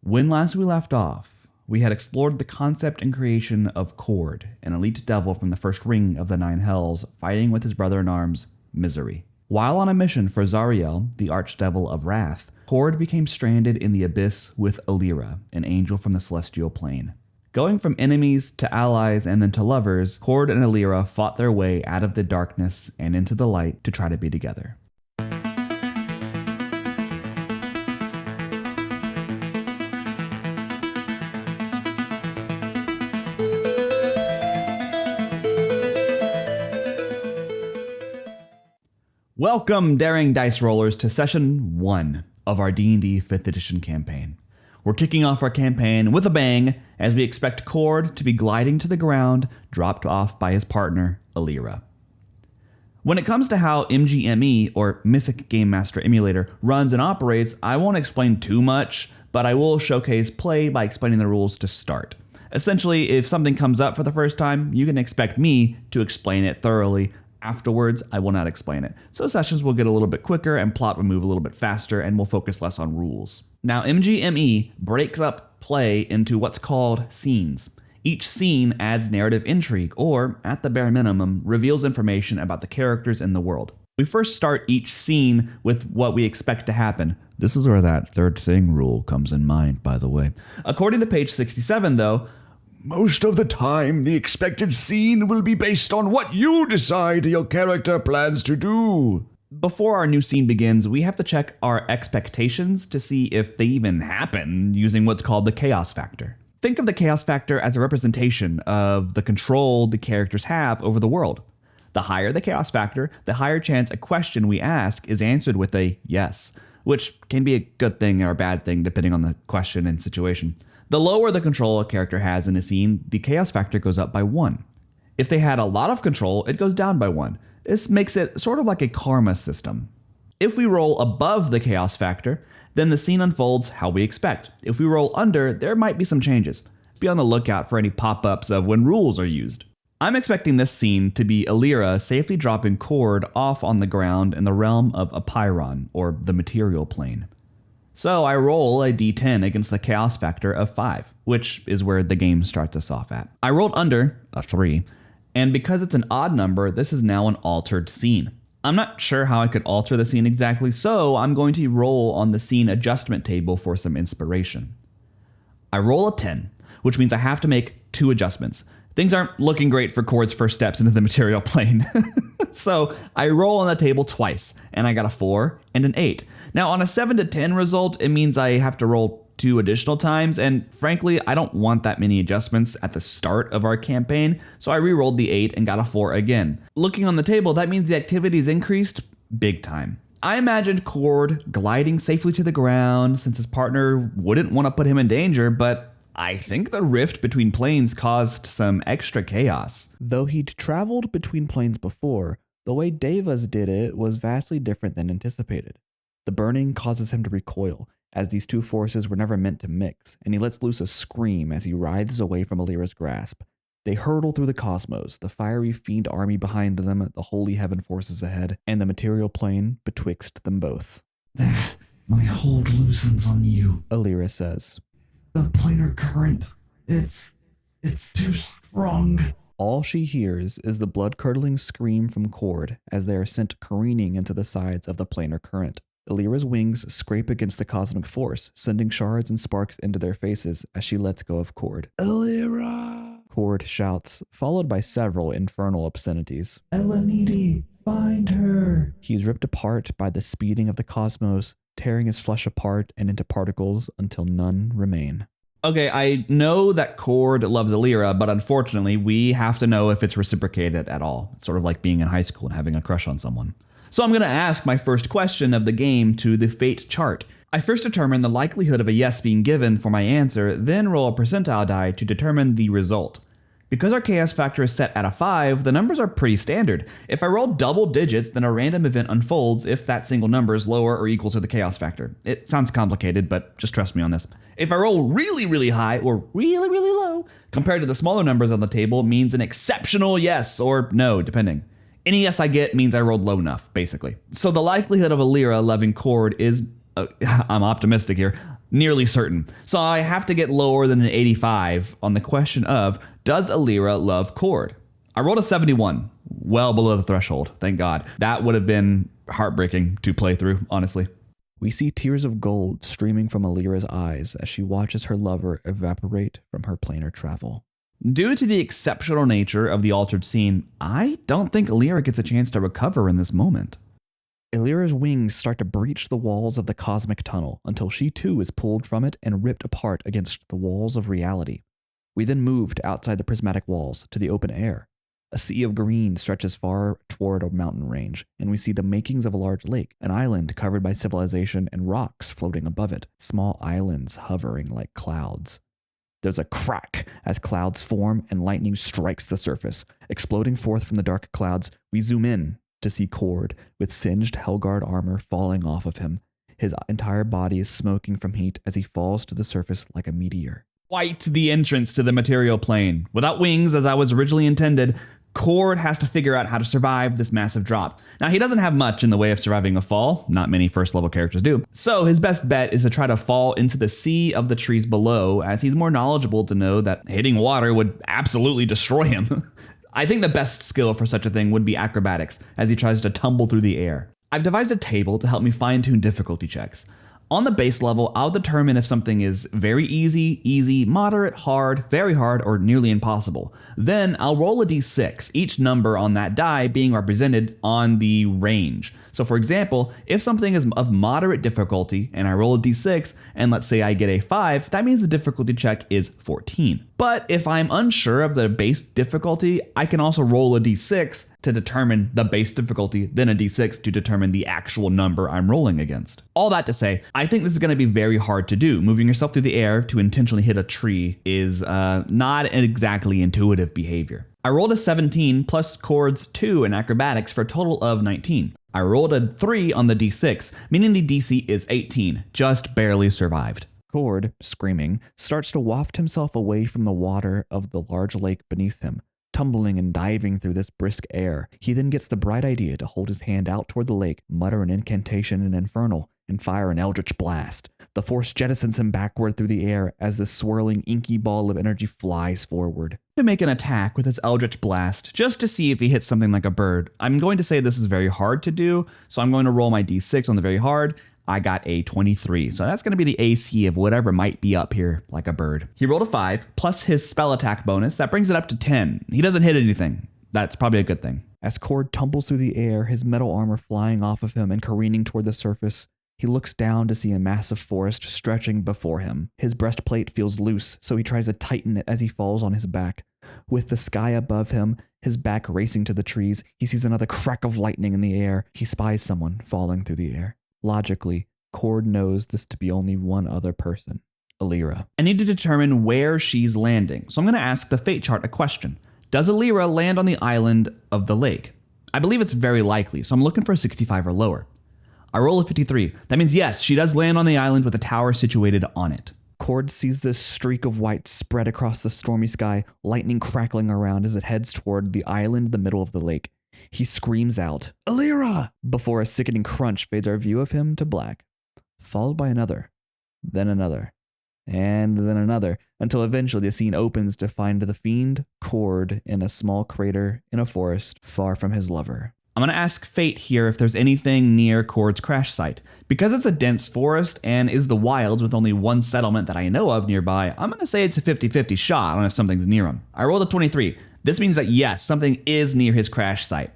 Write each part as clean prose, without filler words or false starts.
When last we left off, we had explored the concept and creation of Cord, an elite devil from the first ring of the Nine Hells, fighting with his brother-in-arms, Misery. While on a mission for Zariel, the archdevil of Wrath, Cord became stranded in the abyss with Alira, an angel from the celestial plane. Going from enemies to allies and then to lovers, Cord and Alira fought their way out of the darkness and into the light to try to be together. Welcome, daring dice rollers, to session 1 of our D&D 5th edition campaign. We're kicking off our campaign with a bang as we expect Cord to be gliding to the ground, dropped off by his partner, Alira. When it comes to how MGME, or Mythic Game Master Emulator, runs and operates, I won't explain too much, but I will showcase play by explaining the rules to start. Essentially, if something comes up for the first time, you can expect me to explain it thoroughly. Afterwards, I will not explain it. So sessions will get a little bit quicker and plot will move a little bit faster and we'll focus less on rules. Now, MGME breaks up play into what's called scenes. Each scene adds narrative intrigue or, at the bare minimum, reveals information about the characters in the world. We first start each scene with what we expect to happen. This is where that third thing rule comes in mind, by the way. According to page 67, though, most of the time, the expected scene will be based on what you decide your character plans to do. Before our new scene begins, we have to check our expectations to see if they even happen using what's called the chaos factor. Think of the chaos factor as a representation of the control the characters have over the world. The higher the chaos factor, the higher chance a question we ask is answered with a yes, which can be a good thing or a bad thing depending on the question and situation. The lower the control a character has in a scene, the chaos factor goes up by 1. If they had a lot of control, it goes down by 1. This makes it sort of like a karma system. If we roll above the chaos factor, then the scene unfolds how we expect. If we roll under, there might be some changes. Be on the lookout for any pop-ups of when rules are used. I'm expecting this scene to be Alira safely dropping Cord off on the ground in the realm of Apeiron, or the material plane. So I roll a d10 against the chaos factor of 5, which is where the game starts us off at. I rolled under a 3, and because it's an odd number, this is now an altered scene. I'm not sure how I could alter the scene exactly, so I'm going to roll on the scene adjustment table for some inspiration. I roll a 10, which means I have to make 2 adjustments. Things aren't looking great for Cord's first steps into the material plane. So I roll on the table twice, and I got a 4 and an 8. Now on a 7 to 10 result, it means I have to roll 2 additional times, and frankly, I don't want that many adjustments at the start of our campaign, so I re-rolled the 8 and got a 4 again. Looking on the table, that means the activity's increased big time. I imagined Cord gliding safely to the ground since his partner wouldn't want to put him in danger, but I think the rift between planes caused some extra chaos. Though he'd traveled between planes before, the way Devas did it was vastly different than anticipated. The burning causes him to recoil, as these two forces were never meant to mix, and he lets loose a scream as he writhes away from Alira's grasp. They hurtle through the cosmos, the fiery fiend army behind them, the holy heaven forces ahead, and the material plane betwixt them both. My hold loosens on you, Alira says. The planar current, it's too strong. All she hears is the blood-curdling scream from Cord as they are sent careening into the sides of the planar current. Alira's wings scrape against the cosmic force, sending shards and sparks into their faces as she lets go of Cord. Alira! Cord shouts, followed by several infernal obscenities. Elenidi, find her! He's ripped apart by the speeding of the cosmos, tearing his flesh apart and into particles until none remain. Okay, I know that Cord loves Alira, but unfortunately, we have to know if it's reciprocated at all. It's sort of like being in high school and having a crush on someone. So I'm going to ask my first question of the game to the fate chart. I first determine the likelihood of a yes being given for my answer, then roll a percentile die to determine the result. Because our chaos factor is set at a 5, the numbers are pretty standard. If I roll double digits, then a random event unfolds if that single number is lower or equal to the chaos factor. It sounds complicated, but just trust me on this. If I roll really, really high or really, really low, compared to the smaller numbers on the table means an exceptional yes or no, depending. Any yes I get means I rolled low enough, basically. So the likelihood of Alira loving Cord is, I'm optimistic here, Nearly certain. So I have to get lower than an 85 on the question of, does Alira love Cord? I rolled a 71, well below the threshold, thank God. That would have been heartbreaking to play through, honestly. We see tears of gold streaming from Alira's eyes as she watches her lover evaporate from her planar travel. Due to the exceptional nature of the altered scene, I don't think Alira gets a chance to recover in this moment. Alira's wings start to breach the walls of the cosmic tunnel until she too is pulled from it and ripped apart against the walls of reality. We then move to outside the prismatic walls to the open air. A sea of green stretches far toward a mountain range, and we see the makings of a large lake, an island covered by civilization and rocks floating above it, small islands hovering like clouds. There's a crack as clouds form and lightning strikes the surface. Exploding forth from the dark clouds, we zoom in to see Cord with singed Hellguard armor falling off of him. His entire body is smoking from heat as he falls to the surface like a meteor. Quite the entrance to the material plane. Without wings, as I was originally intended, Cord has to figure out how to survive this massive drop. Now, he doesn't have much in the way of surviving a fall. Not many first level characters do. So his best bet is to try to fall into the sea of the trees below, as he's more knowledgeable to know that hitting water would absolutely destroy him. I think the best skill for such a thing would be acrobatics, as he tries to tumble through the air. I've devised a table to help me fine-tune difficulty checks. On the base level, I'll determine if something is very easy, moderate, hard, very hard, or nearly impossible. Then I'll roll a d6, each number on that die being represented on the range. So for example, if something is of moderate difficulty and I roll a d6 and let's say I get a 5, that means the difficulty check is 14. But if I'm unsure of the base difficulty, I can also roll a d6 to determine the base difficulty, then a d6 to determine the actual number I'm rolling against. All that to say, I think this is going to be very hard to do. Moving yourself through the air to intentionally hit a tree is not an exactly intuitive behavior. I rolled a 17 plus Cord's 2 in acrobatics for a total of 19. I rolled a 3 on the d6, meaning the DC is 18, just barely survived. Cord, screaming, starts to waft himself away from the water of the large lake beneath him, tumbling and diving through this brisk air. He then gets the bright idea to hold his hand out toward the lake, mutter an incantation in Infernal, and fire an eldritch blast. The force jettisons him backward through the air as this swirling, inky ball of energy flies forward. To make an attack with his eldritch blast, just to see if he hits something like a bird. I'm going to say this is very hard to do, so I'm going to roll my d6 on the very hard. I got a 23, so that's going to be the AC of whatever might be up here like a bird. He rolled a 5, plus his spell attack bonus, that brings it up to 10. He doesn't hit anything. That's probably a good thing. As Cord tumbles through the air, his metal armor flying off of him and careening toward the surface, he looks down to see a massive forest stretching before him. His breastplate feels loose, so he tries to tighten it as he falls on his back. With the sky above him, his back racing to the trees, he sees another crack of lightning in the air. He spies someone falling through the air. Logically, Cord knows this to be only one other person, Alira. I need to determine where she's landing, so I'm going to ask the fate chart a question. Does Alira land on the island of the lake? I believe it's very likely, so I'm looking for a 65 or lower. I roll a 53. That means yes, she does land on the island with a tower situated on it. Cord sees this streak of white spread across the stormy sky, lightning crackling around as it heads toward the island in the middle of the lake. He screams out, "Alira!" before a sickening crunch fades our view of him to black, followed by another, and then another, until eventually the scene opens to find the fiend, Cord, in a small crater in a forest far from his lover. I'm going to ask Fate here if there's anything near Cord's crash site. Because it's a dense forest and is the wilds with only one settlement that I know of nearby, I'm going to say it's a 50-50 shot on if something's near him. I rolled a 23. This means that yes, something is near his crash site.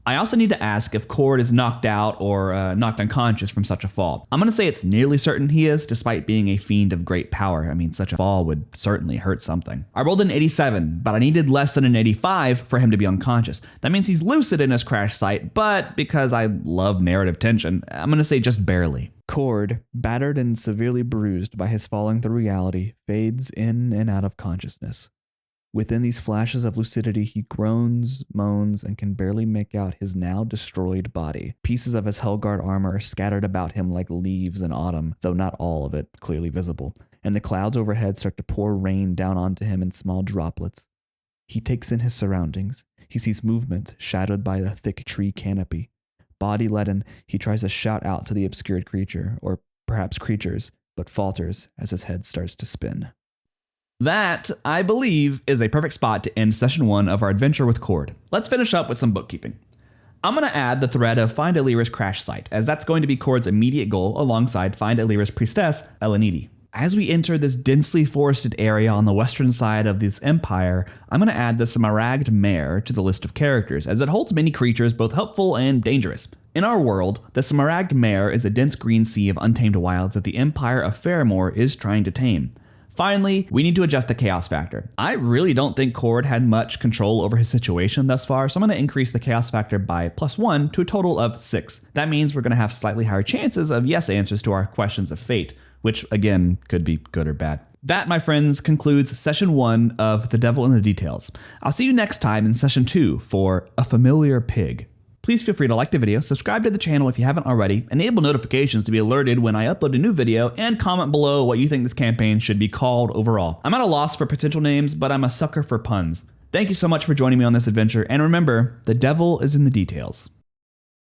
I also need to ask if Cord is knocked out or knocked unconscious from such a fall. I'm going to say it's nearly certain he is, despite being a fiend of great power. I mean, such a fall would certainly hurt something. I rolled an 87, but I needed less than an 85 for him to be unconscious. That means he's lucid in his crash site, but because I love narrative tension, I'm going to say just barely. Cord, battered and severely bruised by his falling through reality, fades in and out of consciousness. Within these flashes of lucidity, he groans, moans, and can barely make out his now destroyed body. Pieces of his Hellguard armor are scattered about him like leaves in autumn, though not all of it clearly visible, and the clouds overhead start to pour rain down onto him in small droplets. He takes in his surroundings. He sees movement shadowed by a thick tree canopy. Body leaden, he tries to shout out to the obscured creature, or perhaps creatures, but falters as his head starts to spin. That, I believe, is a perfect spot to end session 1 of our adventure with Cord. Let's finish up with some bookkeeping. I'm going to add the thread of Find Alira's crash site, as that's going to be Cord's immediate goal alongside Find Alira's priestess, Elenidi. As we enter this densely forested area on the western side of this empire, I'm going to add the Smaragd Mare to the list of characters, as it holds many creatures both helpful and dangerous. In our world, the Smaragd Mare is a dense green sea of untamed wilds that the Empire of Fairmore is trying to tame. Finally, we need to adjust the chaos factor. I really don't think Cord had much control over his situation thus far, so I'm going to increase the chaos factor by +1 to a total of 6. That means we're going to have slightly higher chances of yes answers to our questions of fate, which again could be good or bad. That, my friends, concludes session 1 of The Devil in the Details. I'll see you next time in session 2 for A Familiar Pig. Please feel free to like the video, subscribe to the channel if you haven't already, enable notifications to be alerted when I upload a new video, and comment below what you think this campaign should be called overall. I'm at a loss for potential names, but I'm a sucker for puns. Thank you so much for joining me on this adventure, and remember, the devil is in the details.